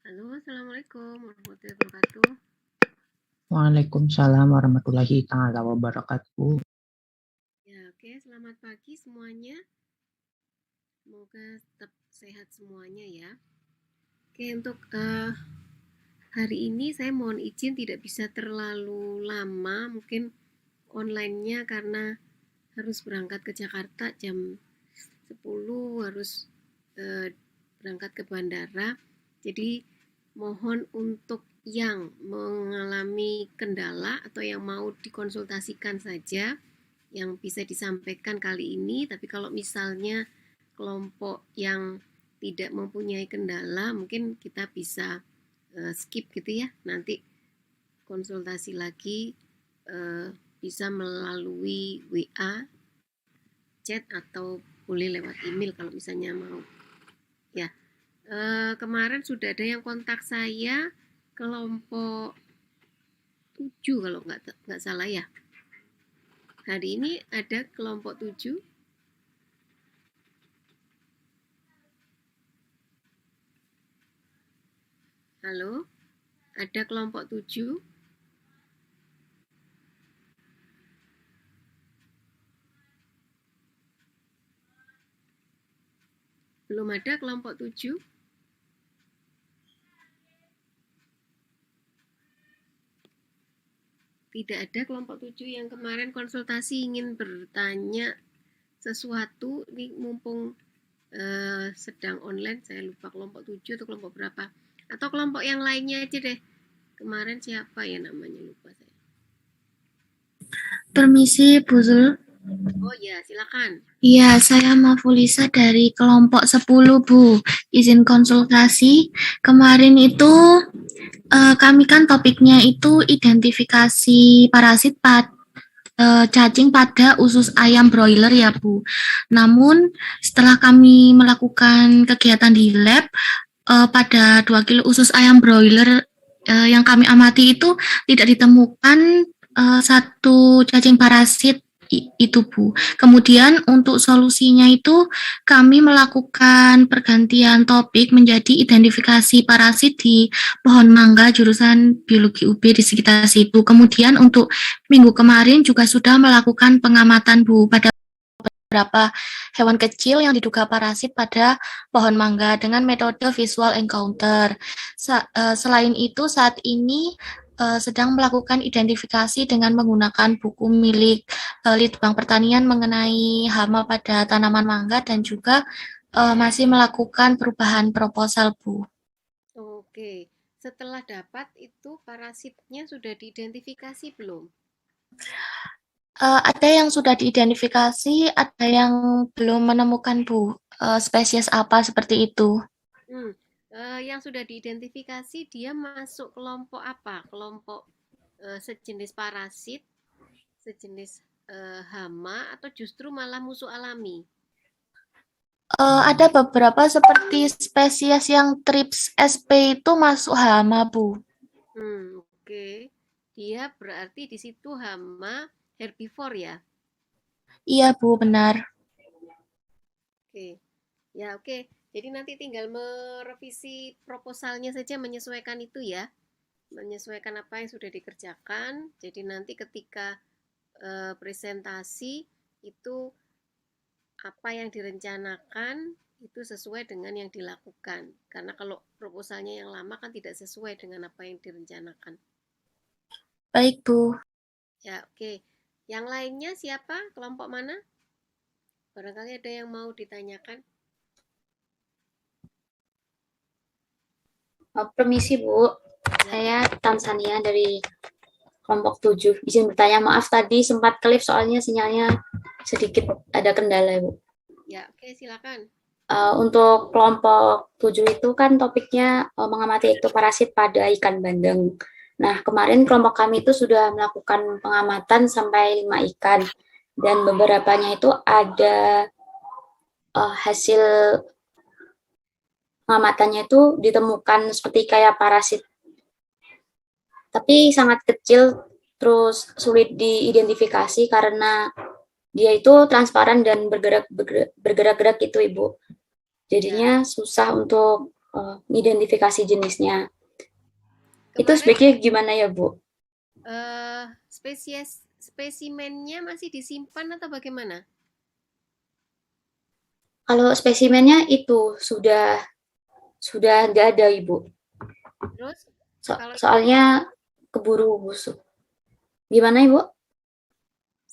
Halo, Assalamualaikum warahmatullahi wabarakatuh. Waalaikumsalam warahmatullahi taala wabarakatuh. Ya, oke, selamat pagi semuanya. Semoga tetap sehat semuanya ya. Oke, untuk hari ini saya mohon izin tidak bisa terlalu lama, mungkin online-nya karena harus berangkat ke Jakarta jam 10, harus berangkat ke bandara. Jadi mohon untuk yang mengalami kendala atau yang mau dikonsultasikan saja yang bisa disampaikan kali ini. Tapi kalau misalnya kelompok yang tidak mempunyai kendala, mungkin kita bisa skip gitu ya. Nanti konsultasi lagi bisa melalui WA, chat, atau boleh lewat email kalau misalnya mau. Ya, kemarin sudah ada yang kontak saya kelompok 7 kalau nggak salah ya. Hari ini ada kelompok 7. Halo, ada kelompok 7. Belum ada kelompok 7. Tidak ada kelompok 7 yang kemarin konsultasi ingin bertanya sesuatu. Ini mumpung sedang online, saya lupa kelompok 7 atau kelompok berapa. Atau kelompok yang lainnya aja deh. Kemarin siapa ya namanya, lupa saya. Permisi, Bu Zul. Oh ya, silakan. Iya, saya Mafulisa dari kelompok 10, Bu. Izin konsultasi. Kemarin itu kami kan topiknya itu identifikasi parasit cacing pada usus ayam broiler ya, Bu. Namun setelah kami melakukan kegiatan di lab, pada 2 kilo usus ayam broiler yang kami amati itu tidak ditemukan satu cacing parasit itu, Bu. Kemudian untuk solusinya itu kami melakukan pergantian topik menjadi identifikasi parasit di pohon mangga jurusan biologi UB di sekitar situ. Kemudian untuk minggu kemarin juga sudah melakukan pengamatan, Bu, pada beberapa hewan kecil yang diduga parasit pada pohon mangga dengan metode visual encounter. Selain itu saat ini sedang melakukan identifikasi dengan menggunakan buku milik Litbang Pertanian mengenai hama pada tanaman mangga dan juga masih melakukan perubahan proposal, Bu. Oke, setelah dapat itu parasitnya sudah diidentifikasi belum? Ada yang sudah diidentifikasi, ada yang belum menemukan, Bu. Spesies apa seperti itu. Yang sudah diidentifikasi dia masuk kelompok apa? Kelompok sejenis parasit, sejenis hama, atau justru malah musuh alami? Ada beberapa seperti spesies yang Thrips sp itu masuk hama, Bu. Oke. Dia berarti di situ hama herbivore ya? Iya, Bu, benar. Oke. Ya, oke. Jadi nanti tinggal merevisi proposalnya saja, menyesuaikan itu ya. Menyesuaikan apa yang sudah dikerjakan. Jadi nanti ketika presentasi itu apa yang direncanakan itu sesuai dengan yang dilakukan. Karena kalau proposalnya yang lama kan tidak sesuai dengan apa yang direncanakan. Baik, Bu. Ya, oke. Yang lainnya siapa? Kelompok mana? Barangkali ada yang mau ditanyakan. Permisi, Bu. Saya Tanzania dari kelompok 7. Izin bertanya, maaf tadi sempat klip soalnya sinyalnya sedikit ada kendala, Bu. Ya, oke, silakan. Untuk kelompok 7 itu kan topiknya mengamati ektoparasit pada ikan bandeng. Nah, kemarin kelompok kami itu sudah melakukan pengamatan sampai 5 ikan. Dan beberapanya itu ada hasil pengamatannya itu ditemukan seperti kayak parasit. Tapi sangat kecil, terus sulit diidentifikasi karena dia itu transparan dan bergerak-gerak gitu, Ibu. Jadinya susah untuk identifikasi jenisnya. Itu Kemarin sebaiknya gimana ya, Bu? spesimennya masih disimpan atau bagaimana? Kalau spesimennya itu sudah nggak ada, Ibu. Terus kalau Soalnya keburu busuk. Gimana, Ibu?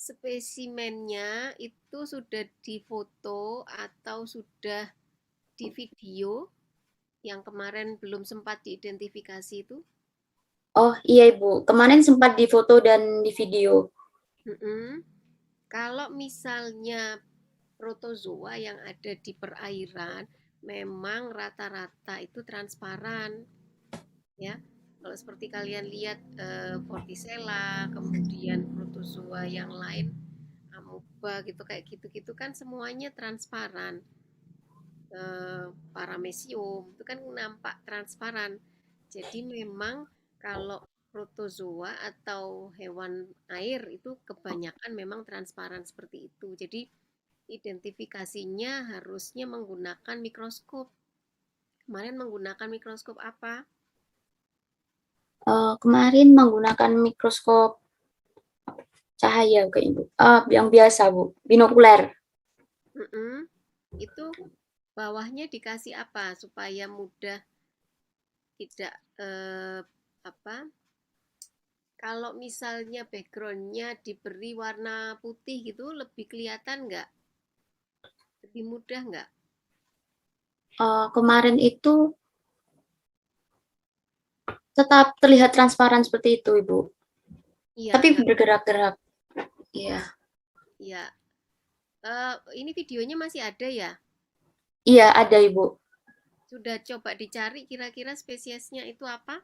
spesimennya itu sudah difoto atau sudah di video yang kemarin belum sempat diidentifikasi itu? Oh iya, Ibu. Kemarin sempat difoto dan di video. Mm-mm. Kalau misalnya protozoa yang ada di perairan memang rata-rata itu transparan, ya. Kalau seperti kalian lihat Vorticella, kemudian protozoa yang lain, amoeba gitu kayak gitu-gitu kan semuanya transparan. Paramecium itu kan nampak transparan. Jadi memang kalau protozoa atau hewan air itu kebanyakan memang transparan seperti itu. Jadi identifikasinya harusnya menggunakan mikroskop. Kemarin menggunakan mikroskop apa? Kemarin menggunakan mikroskop cahaya kayak Ibu. Yang biasa, Bu. Binokuler. Mm-mm. Itu bawahnya dikasih apa supaya mudah tidak apa? Kalau misalnya backgroundnya diberi warna putih gitu, lebih kelihatan nggak? Lebih mudah nggak? Kemarin itu tetap terlihat transparan seperti itu, Ibu. Iya, Tapi bergerak-gerak. Iya. iya. Ini videonya masih ada ya? Iya, ada, Ibu. Sudah coba dicari kira-kira spesiesnya itu apa?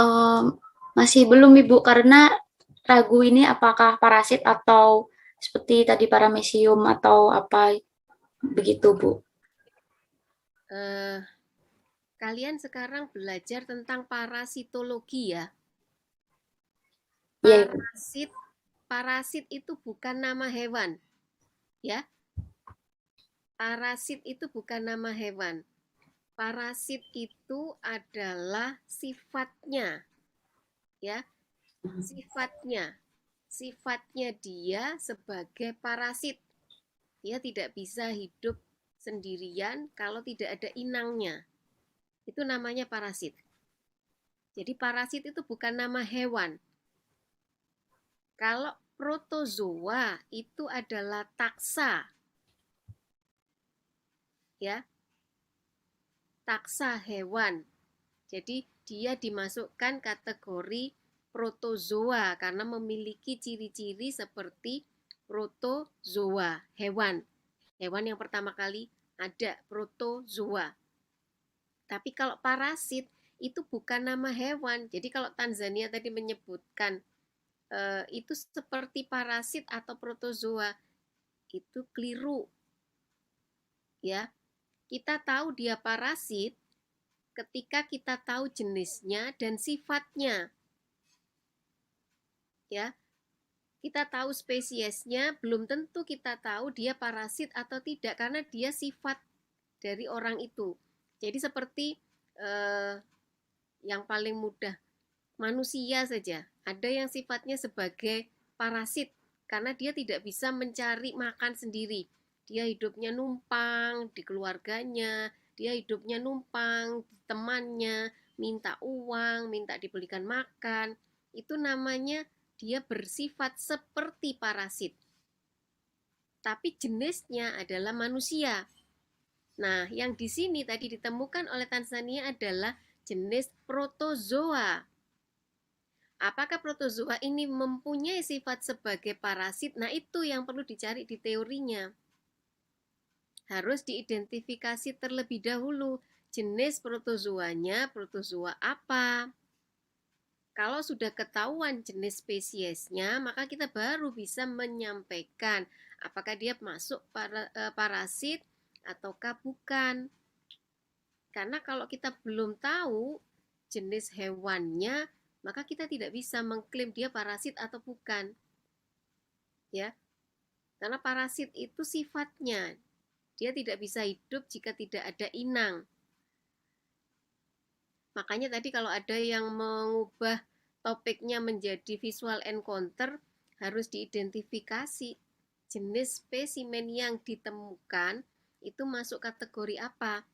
Em, Masih belum, Ibu, karena ragu ini apakah parasit atau seperti tadi paramecium atau apa begitu, Bu. Eh, Kalian sekarang belajar tentang parasitologi ya. Iya, Ibu. Parasit, parasit itu bukan nama hewan, ya. Parasit itu bukan nama hewan. Parasit itu adalah sifatnya, ya. Sifatnya, sifatnya dia sebagai parasit. Dia tidak bisa hidup sendirian kalau tidak ada inangnya. Itu namanya parasit. Jadi parasit itu bukan nama hewan. Kalau protozoa itu adalah taksa, ya, taksa hewan. Jadi dia dimasukkan kategori protozoa karena memiliki ciri-ciri seperti protozoa, hewan. Hewan yang pertama kali ada protozoa. Tapi kalau parasit itu bukan nama hewan. Jadi kalau Tanzania tadi menyebutkan itu seperti parasit atau protozoa, itu keliru. Ya, kita tahu dia parasit ketika kita tahu jenisnya dan sifatnya. Ya, kita tahu spesiesnya, belum tentu kita tahu dia parasit atau tidak karena dia sifat dari orang itu. Jadi seperti eh, yang paling mudah manusia saja. Ada yang sifatnya sebagai parasit karena dia tidak bisa mencari makan sendiri. Dia hidupnya numpang di keluarganya, dia hidupnya numpang di temannya, minta uang, minta dibelikan makan. Itu namanya dia bersifat seperti parasit. Tapi jenisnya adalah manusia. Nah, yang di sini tadi ditemukan oleh Tanzania adalah jenis protozoa. Apakah protozoa ini mempunyai sifat sebagai parasit? Nah, itu yang perlu dicari di teorinya. Harus diidentifikasi terlebih dahulu jenis protozoanya, protozoa apa. Kalau sudah ketahuan jenis spesiesnya, maka kita baru bisa menyampaikan apakah dia masuk parasit ataukah bukan. Karena kalau kita belum tahu jenis hewannya, maka kita tidak bisa mengklaim dia parasit atau bukan. Ya, karena parasit itu sifatnya dia tidak bisa hidup jika tidak ada inang. Makanya tadi kalau ada yang mengubah topiknya menjadi visual encounter, harus diidentifikasi jenis spesimen yang ditemukan itu masuk kategori apa.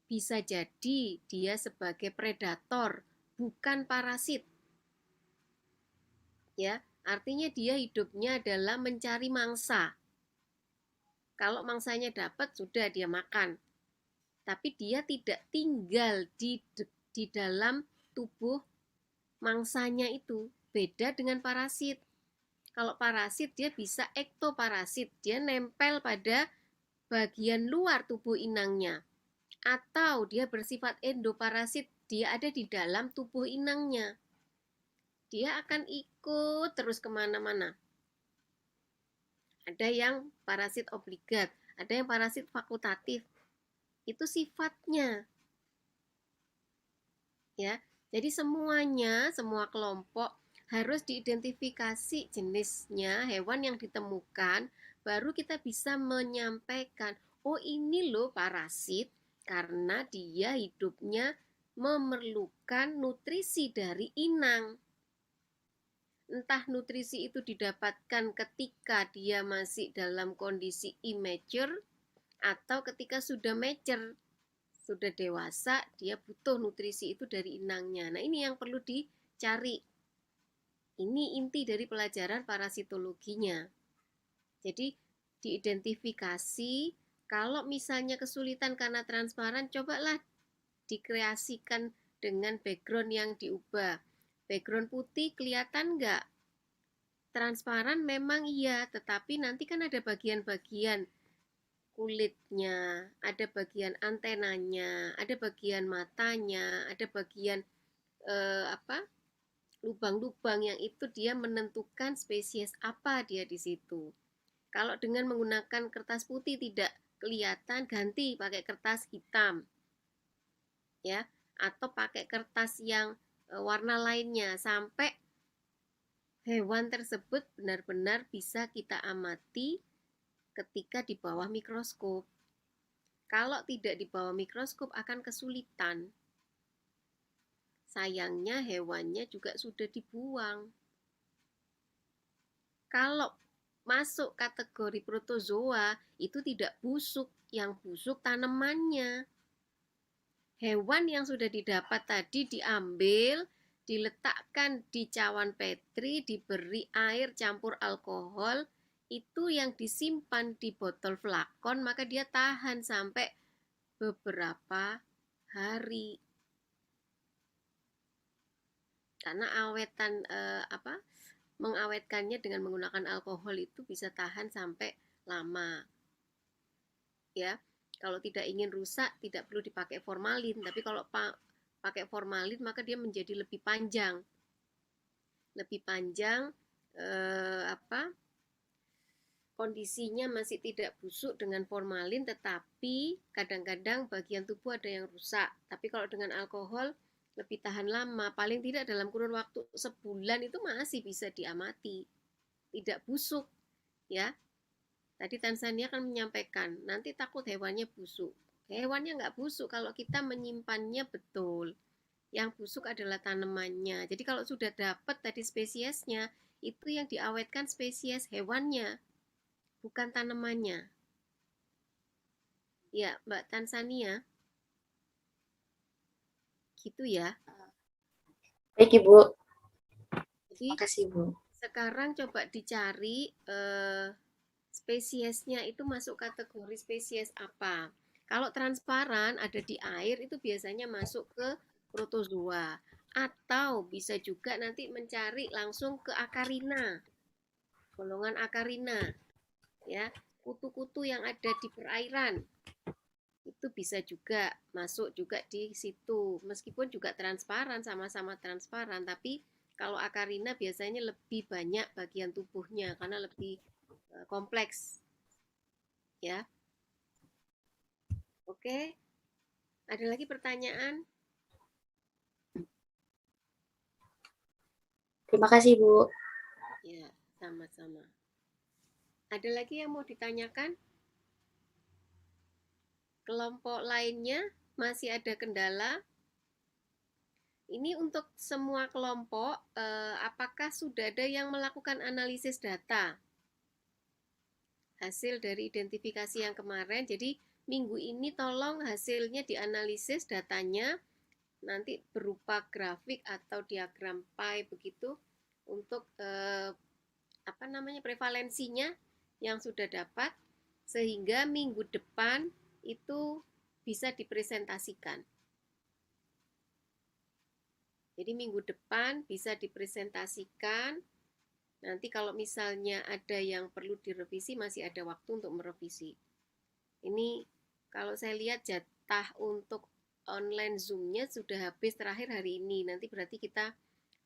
Bisa jadi dia sebagai predator, bukan parasit. Ya, artinya dia hidupnya adalah mencari mangsa. Kalau mangsanya dapat, sudah dia makan. Tapi dia tidak tinggal di dalam tubuh mangsanya itu. Beda dengan parasit. Kalau parasit dia bisa ektoparasit, dia nempel pada bagian luar tubuh inangnya. Atau dia bersifat endoparasit, dia ada di dalam tubuh inangnya. Dia akan ikut terus kemana-mana. Ada yang parasit obligat, ada yang parasit fakultatif. Itu sifatnya. Ya. Jadi semuanya, semua kelompok harus diidentifikasi jenisnya hewan yang ditemukan, baru kita bisa menyampaikan, oh ini loh parasit karena dia hidupnya memerlukan nutrisi dari inang. Entah nutrisi itu didapatkan ketika dia masih dalam kondisi immature atau ketika sudah mature, sudah dewasa, dia butuh nutrisi itu dari inangnya. Nah, ini yang perlu dicari. Ini inti dari pelajaran parasitologinya. Jadi, diidentifikasi, kalau misalnya kesulitan karena transparan, cobalah dikreasikan dengan background yang diubah. Background putih kelihatan nggak? Transparan memang iya, tetapi nanti kan ada bagian-bagian kulitnya, ada bagian antenanya, ada bagian matanya, ada bagian lubang-lubang yang itu dia menentukan spesies apa dia di situ. Kalau dengan menggunakan kertas putih tidak kelihatan, ganti pakai kertas hitam, ya, atau pakai kertas yang warna lainnya sampai hewan tersebut benar-benar bisa kita amati ketika di bawah mikroskop. Kalau tidak di bawah mikroskop akan kesulitan. Sayangnya hewannya juga sudah dibuang. Kalau masuk kategori protozoa, itu tidak busuk, yang busuk tanamannya. Hewan yang sudah didapat tadi diambil, diletakkan di cawan petri, diberi air campur alkohol, itu yang disimpan di botol flakon, maka dia tahan sampai beberapa hari. Karena mengawetkannya dengan menggunakan alkohol itu bisa tahan sampai lama. Ya. Kalau tidak ingin rusak, tidak perlu dipakai formalin. Tapi kalau pakai formalin, maka dia menjadi lebih panjang. Lebih panjang, kondisinya masih tidak busuk dengan formalin, tetapi kadang-kadang bagian tubuh ada yang rusak. Tapi kalau dengan alkohol, lebih tahan lama. Paling tidak dalam kurun waktu sebulan itu masih bisa diamati. Tidak busuk, ya. Tadi Tanzania kan menyampaikan, nanti takut hewannya busuk. Hewannya nggak busuk kalau kita menyimpannya betul. Yang busuk adalah tanamannya. Jadi kalau sudah dapat tadi spesiesnya, itu yang diawetkan spesies hewannya, bukan tanamannya. Ya, Mbak Tanzania. Gitu ya. Baik, Ibu. Jadi, Makasih, Bu. sekarang coba dicari spesiesnya itu masuk kategori spesies apa. Kalau transparan ada di air itu biasanya masuk ke protozoa. Atau bisa juga nanti mencari langsung ke Acarina. Golongan Acarina. Ya, kutu-kutu yang ada di perairan. Itu bisa juga masuk juga di situ. Meskipun juga transparan, sama-sama transparan, tapi kalau Acarina biasanya lebih banyak bagian tubuhnya karena lebih kompleks. Ya. Oke. Ada lagi pertanyaan? Terima kasih, Bu. Ya, sama-sama. Ada lagi yang mau ditanyakan? Kelompok lainnya masih ada kendala? Ini untuk semua kelompok, apakah sudah ada yang melakukan analisis data hasil dari identifikasi yang kemarin? Jadi minggu ini tolong hasilnya dianalisis datanya, nanti berupa grafik atau diagram pie begitu untuk prevalensinya yang sudah dapat, sehingga minggu depan itu bisa dipresentasikan. Jadi minggu depan bisa dipresentasikan. Nanti kalau misalnya ada yang perlu direvisi, masih ada waktu untuk merevisi. Ini kalau saya lihat jatah untuk online Zoom-nya sudah habis terakhir hari ini. Nanti berarti kita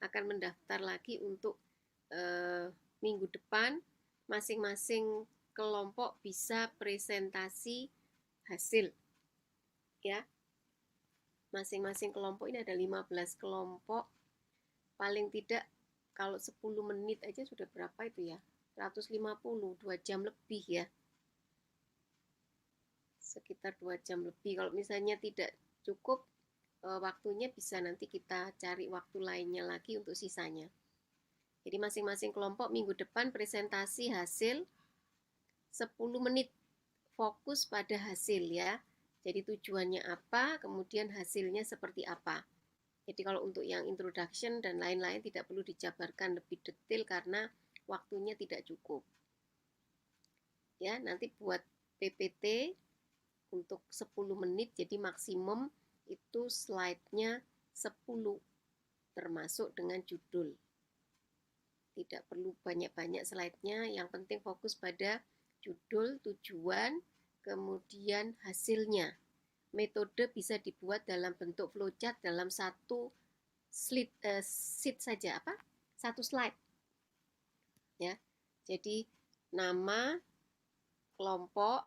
akan mendaftar lagi untuk minggu depan. Masing-masing kelompok bisa presentasi hasil. Ya. Masing-masing kelompok ini ada 15 kelompok. Paling tidak kalau 10 menit aja sudah berapa itu ya? 150, 2 jam lebih ya. Sekitar 2 jam lebih. Kalau misalnya tidak cukup waktunya, bisa nanti kita cari waktu lainnya lagi untuk sisanya. Jadi masing-masing kelompok minggu depan presentasi hasil 10 menit, fokus pada hasil ya. Jadi tujuannya apa, kemudian hasilnya seperti apa. Jadi kalau untuk yang introduction dan lain-lain tidak perlu dijabarkan lebih detail karena waktunya tidak cukup. Ya, nanti buat PPT untuk 10 menit, jadi maksimum itu slide-nya 10, termasuk dengan judul. Tidak perlu banyak-banyak slide-nya, yang penting fokus pada judul, tujuan, kemudian hasilnya. Metode bisa dibuat dalam bentuk flowchart dalam satu sheet saja, satu slide. Ya, jadi nama, kelompok,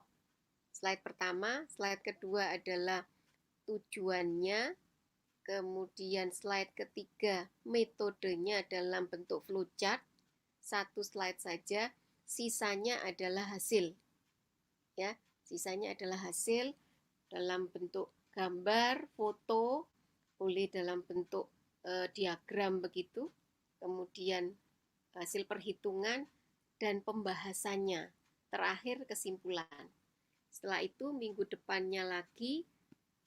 slide pertama, slide kedua adalah tujuannya, kemudian slide ketiga metodenya dalam bentuk flowchart, satu slide saja, sisanya adalah hasil. Ya, sisanya adalah hasil dalam bentuk gambar, foto, boleh dalam bentuk diagram begitu, kemudian hasil perhitungan dan pembahasannya, terakhir kesimpulan. Setelah itu minggu depannya lagi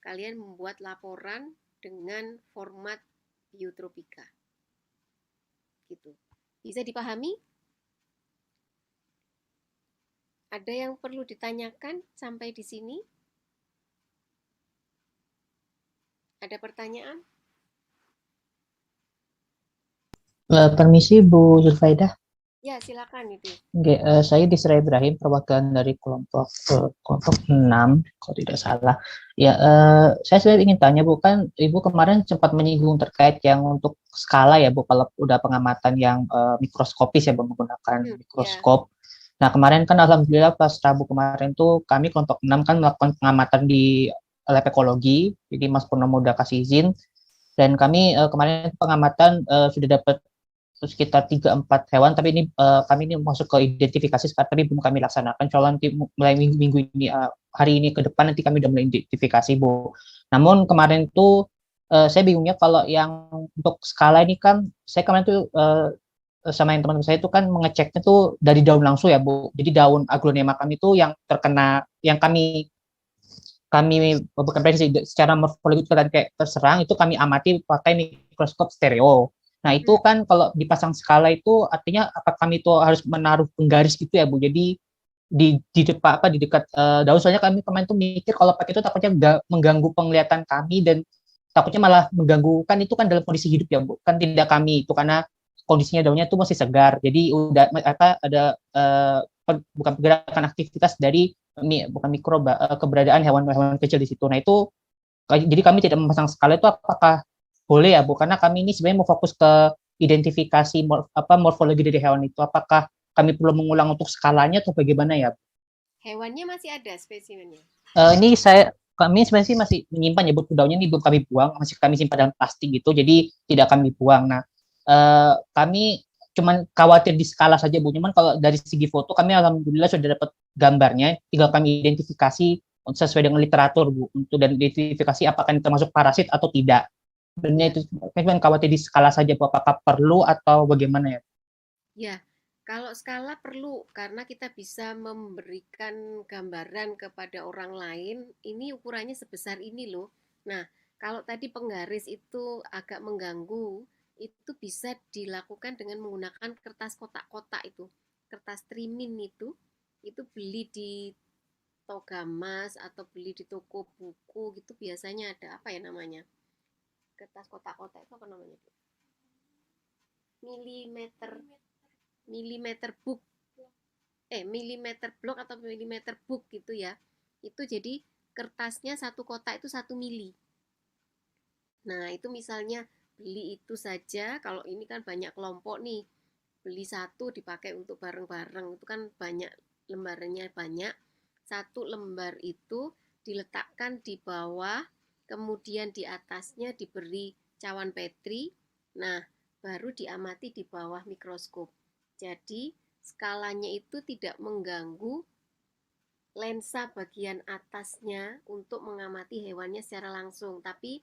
kalian membuat laporan dengan format Biotropika. Gitu. Bisa dipahami? Ada yang perlu ditanyakan sampai di sini? Ada pertanyaan? Permisi Bu Zulfaidah. Ya, silakan itu. Oke, saya Disra Ibrahim, perwakilan dari kelompok 6, kalau tidak salah. Ya, saya sebenarnya ingin tanya Bu, kan Ibu kemarin sempat menyinggung terkait yang untuk skala ya Bu, kalau udah pengamatan yang mikroskopis ya Bu, menggunakan mikroskop. Nah, kemarin kan alhamdulillah pas Rabu kemarin tuh kami kelompok 6 kan melakukan pengamatan di lab ekologi, jadi Mas Purnomo udah kasih izin, dan kami kemarin pengamatan sudah dapat sekitar 3-4 hewan, tapi ini kami ini masuk ke identifikasi sekarang, tapi belum kami laksanakan. Insya nanti mulai minggu ini, hari ini ke depan nanti kami udah mulai identifikasi Bu. Namun kemarin tuh saya bingungnya kalau yang untuk skala ini kan, saya kemarin tuh sama yang teman-teman saya itu kan mengeceknya tuh dari daun langsung ya Bu. Jadi daun aglonema kami itu yang terkena, yang kami bukan prediksi secara morfologi kayak terserang, itu kami amati pakai mikroskop stereo. Nah itu kan kalau dipasang skala itu artinya apa kami itu harus menaruh penggaris gitu ya Bu. Jadi di dekat daun, soalnya kami kemarin tuh mikir kalau pakai itu takutnya mengganggu penglihatan kami dan takutnya malah mengganggu, kan itu kan dalam kondisi hidup ya Bu. Kan tidak kami itu karena kondisinya daunnya itu masih segar. Jadi udah ada bukan pergerakan aktivitas dari bukan mikroba, keberadaan hewan-hewan kecil di situ. Nah itu jadi kami tidak memasang skala itu apakah boleh ya Bu, karena kami ini sebenarnya mau fokus ke identifikasi morfologi dari hewan itu. Apakah kami perlu mengulang untuk skalanya atau bagaimana ya? Hewannya masih ada spesimennya? Ini kami sebenarnya masih menyimpan ya Bu, daunnya ini belum kami buang, masih kami simpan dalam plastik gitu, jadi tidak kami buang. Nah, kami cuman khawatir di skala saja Bu, cuman kalau dari segi foto kami alhamdulillah sudah dapat gambarnya, tinggal kami identifikasi sesuai dengan literatur Bu, untuk dan identifikasi apakah ini termasuk parasit atau tidak. Sebenarnya itu memang khawatir di skala saja, Bu. Apakah perlu atau bagaimana ya? Ya, kalau skala perlu karena kita bisa memberikan gambaran kepada orang lain, ini ukurannya sebesar ini loh. Nah, kalau tadi penggaris itu agak mengganggu, itu bisa dilakukan dengan menggunakan kertas kotak-kotak itu. Kertas trimin itu beli di Togamas atau beli di toko buku gitu biasanya ada apa ya namanya? Kertas kotak-kotak itu apa namanya? Milimeter milimeter book milimeter block atau milimeter book gitu ya. Itu jadi kertasnya satu kotak itu 1 mili. Nah, itu misalnya beli itu saja, kalau ini kan banyak kelompok nih. Beli satu dipakai untuk bareng-bareng, itu kan banyak lembarnya banyak. Satu lembar itu diletakkan di bawah, kemudian di atasnya diberi cawan petri. Nah, baru diamati di bawah mikroskop. Jadi, skalanya itu tidak mengganggu lensa bagian atasnya untuk mengamati hewannya secara langsung, tapi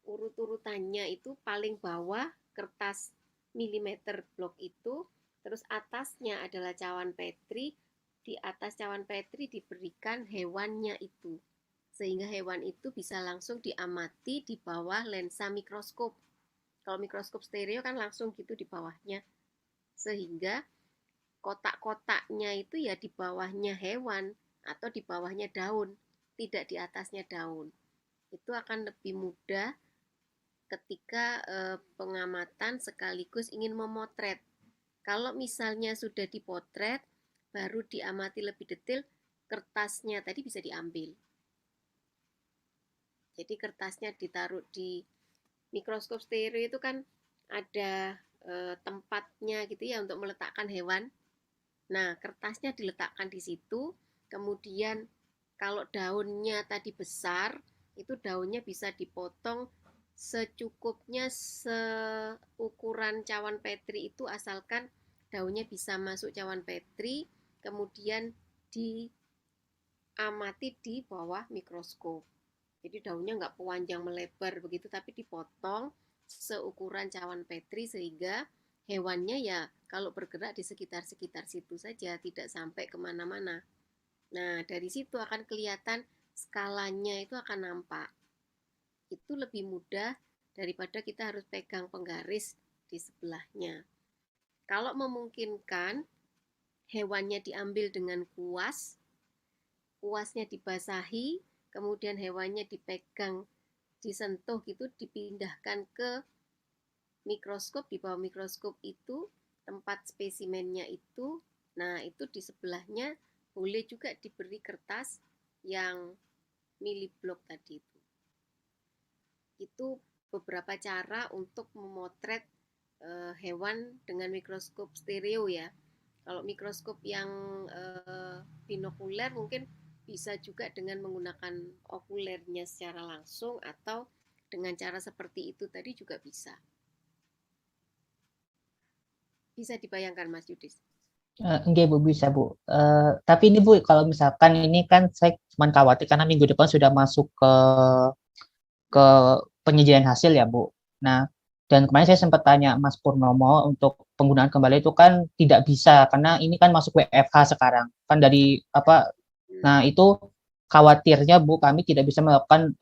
urut-urutannya itu paling bawah kertas milimeter blok itu, terus atasnya adalah cawan petri, di atas cawan petri diberikan hewannya itu, sehingga hewan itu bisa langsung diamati di bawah lensa mikroskop. Kalau mikroskop stereo kan langsung gitu di bawahnya, sehingga kotak-kotaknya itu ya di bawahnya hewan atau di bawahnya daun, tidak di atasnya daun. Itu akan lebih mudah ketika pengamatan sekaligus ingin memotret. Kalau misalnya sudah dipotret, baru diamati lebih detail, kertasnya tadi bisa diambil. Jadi kertasnya ditaruh di mikroskop stereo itu kan ada tempatnya gitu ya untuk meletakkan hewan. Nah, kertasnya diletakkan di situ, kemudian kalau daunnya tadi besar, itu daunnya bisa dipotong secukupnya seukuran cawan petri itu, asalkan daunnya bisa masuk cawan petri, kemudian diamati di bawah mikroskop. Jadi daunnya nggak panjang melebar begitu, tapi dipotong seukuran cawan petri sehingga hewannya ya kalau bergerak di sekitar-sekitar situ saja, tidak sampai kemana-mana. Nah, dari situ akan kelihatan skalanya itu akan nampak. Itu lebih mudah daripada kita harus pegang penggaris di sebelahnya. Kalau memungkinkan, hewannya diambil dengan kuas, kuasnya dibasahi, kemudian hewannya dipegang, disentuh gitu, dipindahkan ke mikroskop, di bawah mikroskop itu tempat spesimennya itu. Nah, itu di sebelahnya boleh juga diberi kertas yang miliblok tadi itu. Itu beberapa cara untuk memotret hewan dengan mikroskop stereo ya. Kalau mikroskop yang binokuler mungkin bisa juga dengan menggunakan okulernya secara langsung atau dengan cara seperti itu tadi juga bisa. Bisa dibayangkan Mas Yudis? Enggak Bu, bisa Bu. Tapi ini Bu, kalau misalkan ini kan saya cuma khawatir karena minggu depan sudah masuk ke penyajian hasil ya Bu. Nah, dan kemarin saya sempat tanya Mas Purnomo untuk penggunaan kembali itu kan tidak bisa karena ini kan masuk WFH sekarang kan dari apa. Nah, itu khawatirnya Bu kami tidak bisa melakukan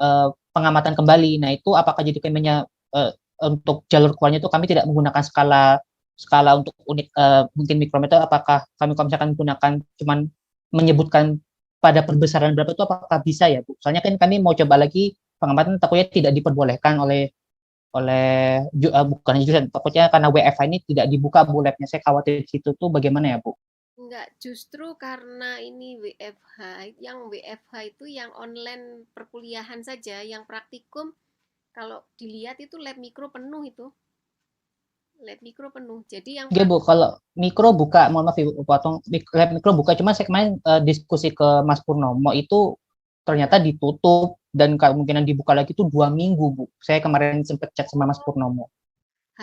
pengamatan kembali. Nah, itu apakah jadi kayaknya untuk jalur keluarnya itu kami tidak menggunakan skala skala untuk unit mungkin mikrometer, apakah kami kalau misalkan menggunakan cuman menyebutkan pada perbesaran berapa itu apakah bisa ya Bu? Soalnya kan kami mau coba lagi pengamatan takutnya tidak diperbolehkan bukan jurusan, takutnya karena WFH ini tidak dibuka Bu labnya. Saya khawatir situ tuh bagaimana ya Bu? Enggak, justru karena ini WFH itu yang online perkuliahan saja, yang praktikum kalau dilihat itu lab mikro penuh itu. Lab mikro penuh. Jadi yang Oke Bu, kalau mikro buka, mohon maaf Ibu potong, lab mikro buka, cuma saya kemarin diskusi ke Mas Purnomo itu ternyata ditutup dan kemungkinan dibuka lagi itu 2 minggu Bu. Saya kemarin sempat chat sama Mas Purnomo.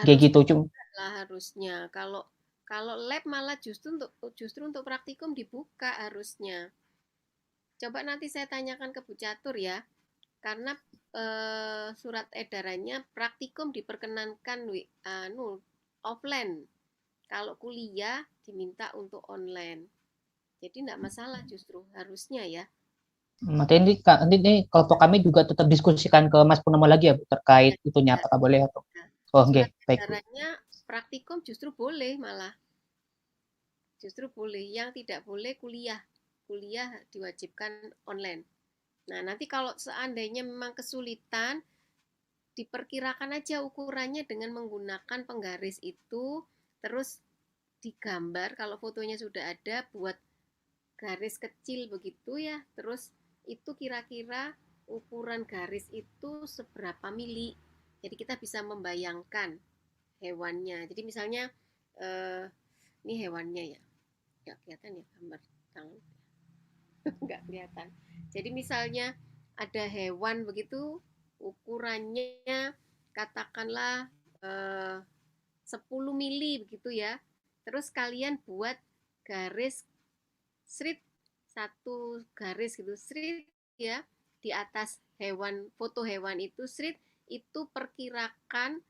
Kayak gitu, cuma harusnya. Kalau lab malah justru untuk praktikum dibuka harusnya. Coba nanti saya tanyakan ke Bu Catur ya. Karena surat edarannya praktikum diperkenankan offline. Kalau kuliah diminta untuk online. Jadi enggak masalah justru harusnya ya. Nanti ini kelompok kami juga tetap diskusikan ke Mas Purnomo lagi ya Bu, terkait itunya apakah boleh atau Surat baik Bu. edarannya praktikum justru boleh malah. Justru boleh. Yang tidak boleh kuliah. Kuliah diwajibkan online. Nah, nanti kalau seandainya memang kesulitan, diperkirakan aja ukurannya dengan menggunakan penggaris itu, terus digambar, kalau fotonya sudah ada, buat garis kecil begitu ya, terus itu kira-kira ukuran garis itu seberapa mili. Jadi kita bisa membayangkan hewannya. Jadi misalnya ini hewannya ya, nggak kelihatan ya gambar tangan, nggak kelihatan. Jadi misalnya ada hewan begitu, ukurannya katakanlah 10 mili begitu ya. Terus kalian buat garis strip, satu garis gitu, strip ya, di atas hewan, foto hewan itu strip, itu perkirakan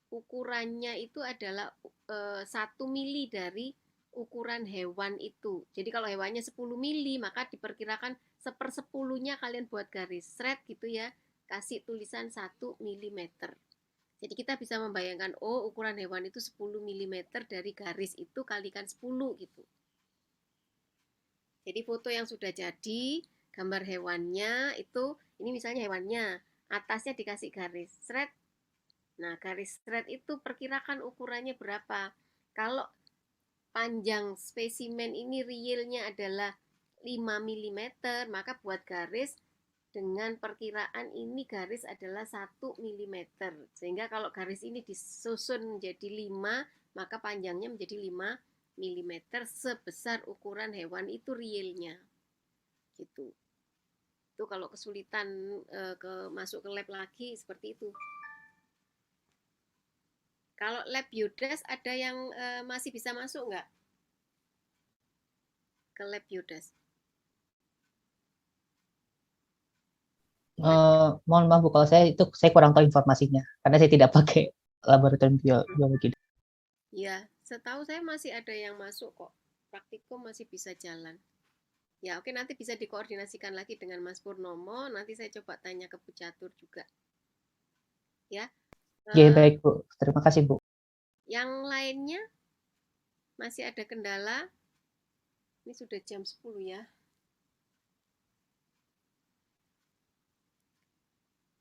ukurannya itu adalah 1 mili dari ukuran hewan itu. Jadi kalau hewannya 10 mili, maka diperkirakan 1/10-nya kalian buat garis thread gitu ya, kasih tulisan 1 milimeter. Jadi kita bisa membayangkan, oh ukuran hewan itu 10 milimeter dari garis itu kalikan 10 gitu. Jadi foto yang sudah jadi, gambar hewannya itu, ini misalnya hewannya, atasnya dikasih garis thread. Nah, garis thread itu perkirakan ukurannya berapa. Kalau panjang spesimen ini realnya adalah 5 milimeter, maka buat garis dengan perkiraan ini garis adalah 1 milimeter. Sehingga kalau garis ini disusun menjadi 5, maka panjangnya menjadi 5 milimeter sebesar ukuran hewan itu realnya. Gitu. Itu kalau kesulitan masuk ke lab lagi seperti itu. Kalau lab Yudas ada yang masih bisa masuk nggak? Ke lab Yudas. Mohon maaf Bu, kalau saya kurang tahu informasinya karena saya tidak pakai laboratorium biologi. Ya, setahu saya masih ada yang masuk kok. Praktikum masih bisa jalan. Ya, oke, nanti bisa dikoordinasikan lagi dengan Mas Purnomo. Nanti saya coba tanya ke Bu Catur juga. Ya. Ya, baik Bu. Terima kasih Bu. Yang lainnya masih ada kendala? Ini sudah jam 10 ya.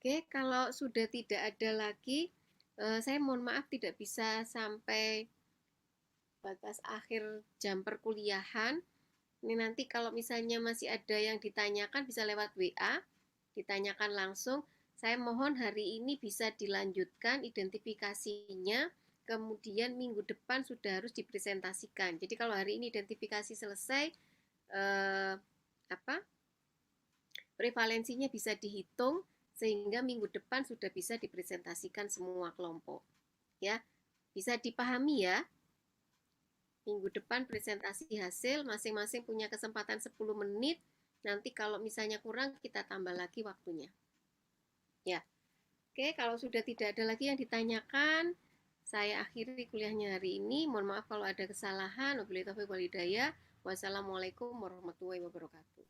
Oke, kalau sudah tidak ada lagi, saya mohon maaf tidak bisa sampai batas akhir jam perkuliahan. Ini nanti kalau misalnya masih ada yang ditanyakan bisa lewat WA, ditanyakan langsung. Saya mohon hari ini bisa dilanjutkan identifikasinya, kemudian minggu depan sudah harus dipresentasikan. Jadi kalau hari ini identifikasi selesai, prevalensinya bisa dihitung sehingga minggu depan sudah bisa dipresentasikan semua kelompok. Ya, bisa dipahami ya. Minggu depan presentasi hasil, masing-masing punya kesempatan 10 menit. Nanti kalau misalnya kurang, kita tambah lagi waktunya. Ya, oke, kalau sudah tidak ada lagi yang ditanyakan, saya akhiri kuliahnya hari ini. Mohon maaf kalau ada kesalahan. Wabillahi taufiq wal hidayah. Wassalamualaikum warahmatullahi wabarakatuh.